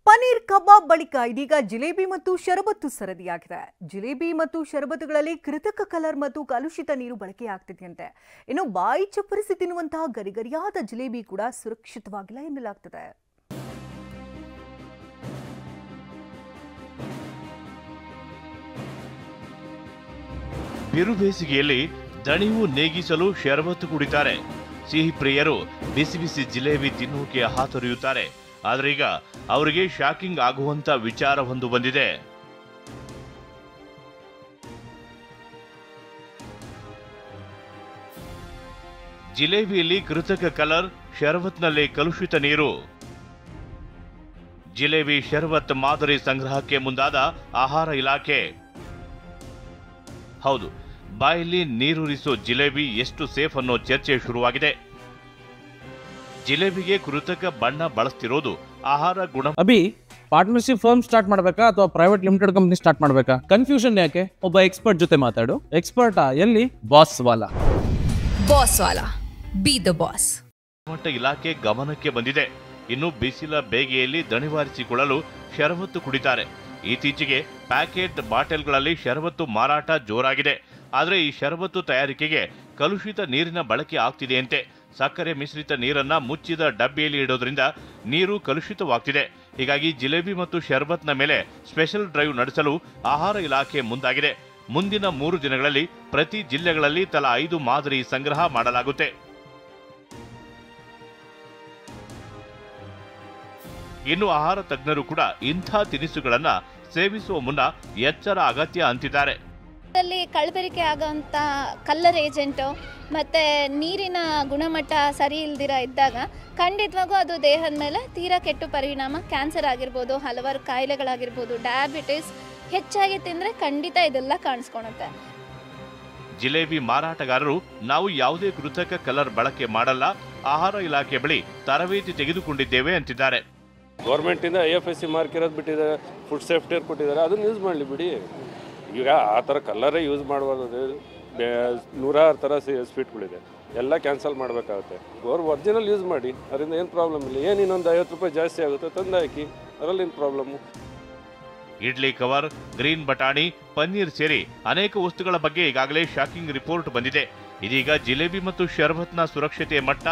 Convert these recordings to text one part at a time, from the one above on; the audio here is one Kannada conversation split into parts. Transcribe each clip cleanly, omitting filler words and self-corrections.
ಪನೀರ್ ಕಬಾಬ್ ಬಳಿಕ ಇದೀಗ ಜಿಲೇಬಿ ಮತ್ತು ಶರಬತ್ತು ಸರದಿಯಾಗಿದೆ. ಜಿಲೇಬಿ ಮತ್ತು ಶರಬತ್ತುಗಳಲ್ಲಿ ಕೃತಕ ಕಲರ್ ಮತ್ತು ಕಲುಷಿತ ನೀರು ಬಳಕೆಯಾಗ್ತಿದೆಯಂತೆ. ಇನ್ನು ಬಾಯಿ ಚಪ್ಪರಿಸಿ ತಿನ್ನುವಂತಹ ಗರಿಗರಿಯಾದ ಜಿಲೇಬಿ ಕೂಡ ಸುರಕ್ಷಿತವಾಗಿಲ್ಲ ಎನ್ನಲಾಗ್ತದೆ. ಬಿರುಬೇಸಿಗೆಯಲ್ಲಿ ದಣಿವು ನೇಗಿಸಲು ಶರಬತ್ತು ಕುಡಿತಾರೆ. ಸಿಹಿ ಪ್ರಿಯರು ಬಿಸಿ ಬಿಸಿ ಜಿಲೇಬಿ ತಿನ್ನೋಕೆ ಹಾತೊರೆಯುತ್ತಾರೆ. ಆದರೆ ಈಗ ಅವರಿಗೆ ಶಾಕಿಂಗ್ ಆಗುವಂತ ವಿಚಾರವೊಂದು ಬಂದಿದೆ. ಜಿಲೇಬಿಯಲ್ಲಿ ಕೃತಕ ಕಲರ್, ಶರಬತ್ನಲ್ಲಿ ಕಲುಷಿತ ನೀರು. ಜಿಲೇಬಿ ಶರಬತ್ ಮಾದರಿ ಸಂಗ್ರಹಕ್ಕೆ ಮುಂದಾದ ಆಹಾರ ಇಲಾಖೆ. ಹೌದು, ಬಾಯಲ್ಲಿ ನೀರೂರಿಸೋ ಜಿಲೇಬಿ ಎಷ್ಟು ಸೇಫ್ ಅನ್ನೋ ಚರ್ಚೆ ಶುರುವಾಗಿದೆ. ಜಿಲೇಬಿಗೆ ಕೃತಕ ಬಣ್ಣ ಬಳಸ್ತಿರೋದು ಆಹಾರ ಗುಣ. ಅಭಿ ಪಾರ್ಟ್ನರ್ಶಿಪ್ ಫರ್ಮ್ ಸ್ಟಾರ್ಟ್ ಮಾಡಬೇಕಾ ಅಥವಾ ಪ್ರೈವೇಟ್ ಲಿಮಿಟೆಡ್ ಕಂಪನಿ ಸ್ಟಾರ್ಟ್ ಮಾಡಬೇಕಾ? ಕನ್ಫ್ಯೂಷನ್ ಯಾಕೆ? ಒಬ್ಬ ಎಕ್ಸ್ಪರ್ಟ್ ಜೊತೆ ಮಾತಾಡು. ಎಕ್ಸ್ಪರ್ಟಾ? ಎಲ್ಲಿ? Boss Vala. B the boss. ಇಲಾಖೆ ಗಮನಕ್ಕೆ ಬಂದಿದೆ. ಇನ್ನು ಬಿಸಿಲ ಬೇಗೆಯಲ್ಲಿ ದಣಿವಾರಿಸಿಕೊಳ್ಳಲು ಶರಬತ್ತು ಕುಡಿತಾರೆ. ಇತ್ತೀಚೆಗೆ ಪ್ಯಾಕೆಟ್ ಬಾಟಲ್ಗಳಲ್ಲಿ ಶರಬತ್ತು ಮಾರಾಟ ಜೋರಾಗಿದೆ. ಆದರೆ ಈ ಶರಬತ್ತು ತಯಾರಿಕೆಗೆ ಕಲುಷಿತ ನೀರಿನ ಬಳಕೆ ಆಗ್ತಿದೆಯಂತೆ. ಸಕ್ಕರೆ ಮಿಶ್ರಿತ ನೀರನ್ನ ಮುಚ್ಚಿದ ಡಬ್ಬಿಯಲ್ಲಿ ಇಡೋದ್ರಿಂದ ನೀರು ಕಲುಷಿತವಾಗ್ತಿದೆ. ಹೀಗಾಗಿ ಜಿಲೇಬಿ ಮತ್ತು ಶರಬತ್ನ ಮೇಲೆ ಸ್ಪೆಷಲ್ ಡ್ರೈವ್ ನಡೆಸಲು ಆಹಾರ ಇಲಾಖೆ ಮುಂದಾಗಿದೆ. ಮುಂದಿನ 3 ದಿನಗಳಲ್ಲಿ ಪ್ರತಿ ಜಿಲ್ಲೆಗಳಲ್ಲಿ ತಲಾ 5 ಮಾದರಿ ಸಂಗ್ರಹ ಮಾಡಲಾಗುತ್ತೆ. ಇನ್ನು ಆಹಾರ ತಜ್ಞರು ಕೂಡ ಇಂಥ ತಿನಿಸುಗಳನ್ನ ಸೇವಿಸುವ ಮುನ್ನ ಎಚ್ಚರ ಅಗತ್ಯ ಅಂತಿದ್ದಾರೆ. ಕಲಬೆರಕೆ ಆಗೋಂಥ ಕಲ್ಲರ್ ಏಜೆಂಟು ಮತ್ತು ನೀರಿನ ಗುಣಮಟ್ಟ ಸರಿ ಇಲ್ದಿರ ಇದ್ದಾಗ ಖಂಡಿತವಾಗೂ ಅದು ದೇಹದ ಮೇಲೆ ತೀರಾ ಕೆಟ್ಟು ಪರಿಣಾಮ, ಕ್ಯಾನ್ಸರ್ ಆಗಿರ್ಬೋದು, ಹಲವಾರು ಕಾಯಿಲೆಗಳಾಗಿರ್ಬೋದು, ಡಯಾಬಿಟಿಸ್ ಹೆಚ್ಚಾಗಿ ತಿಂದರೆ ಖಂಡಿತ ಇದೆಲ್ಲ ಕಾಣಿಸ್ಕೊಳುತ್ತೆ. ಜಿಲೇಬಿ ಮಾರಾಟಗಾರರು ನಾವು ಯಾವುದೇ ಕೃತಕ ಕಲರ್ ಬಳಕೆ ಮಾಡಲ್ಲ, ಆಹಾರ ಇಲಾಖೆ ಬಳಿ ತರಬೇತಿ ತೆಗೆದುಕೊಂಡಿದ್ದೇವೆ ಅಂತಿದ್ದಾರೆ. ಗೌರ್ಮೆಂಟಿಂದ IFSC ಮಾರ್ಕ್ ಇರೋದು ಬಿಟ್ಟಿದ್ದಾರೆ, ಫುಡ್ ಸೇಫ್ಟಿ ಕೊಟ್ಟಿದ್ದಾರೆ, ಅದನ್ನು ಯೂಸ್ ಮಾಡಲಿ ಬಿಡಿ. ಈಗ ಆ ಥರ ಕಲ್ಲರೇ ಯೂಸ್ ಮಾಡಬಾರ್ದು. 106 ಥರ ಸ್ವೀಟ್ಗಳಿದೆ, ಎಲ್ಲ ಕ್ಯಾನ್ಸಲ್ ಮಾಡಬೇಕಾಗುತ್ತೆ. ಒರಿಜಿನಲ್ ಯೂಸ್ ಮಾಡಿ, ಅದರಿಂದ ಏನು ಪ್ರಾಬ್ಲಮ್ ಇಲ್ಲ. ಏನು ಇನ್ನೊಂದು 50 ರೂಪಾಯಿ ಜಾಸ್ತಿ ಆಗುತ್ತೆ, ತಂದು ಹಾಕಿ, ಅದರಲ್ಲಿ ಏನು ಪ್ರಾಬ್ಲಮ್ಮು. ಇಡ್ಲಿ ಕವರ್, ಗ್ರೀನ್ ಬಟಾಣಿ, ಪನ್ನೀರ್ ಸೇರಿ ಅನೇಕ ವಸ್ತುಗಳ ಬಗ್ಗೆ ಈಗಾಗಲೇ ಶಾಕಿಂಗ್ ರಿಪೋರ್ಟ್ ಬಂದಿದೆ. ಇದೀಗ ಜಿಲೇಬಿ ಮತ್ತು ಶರಬತ್ನ ಸುರಕ್ಷತೆಯ ಮಟ್ಟ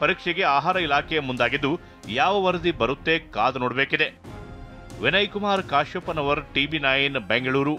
ಪರೀಕ್ಷೆಗೆ ಆಹಾರ ಇಲಾಖೆ ಮುಂದಾಗಿದ್ದು, ಯಾವ ವರದಿ ಬರುತ್ತೆ ಕಾದು ನೋಡಬೇಕಿದೆ. ವಿನಯ್ ಕುಮಾರ್ ಕಾಶ್ಯಪ್ಪನವರ್, TV9 ಬೆಂಗಳೂರು.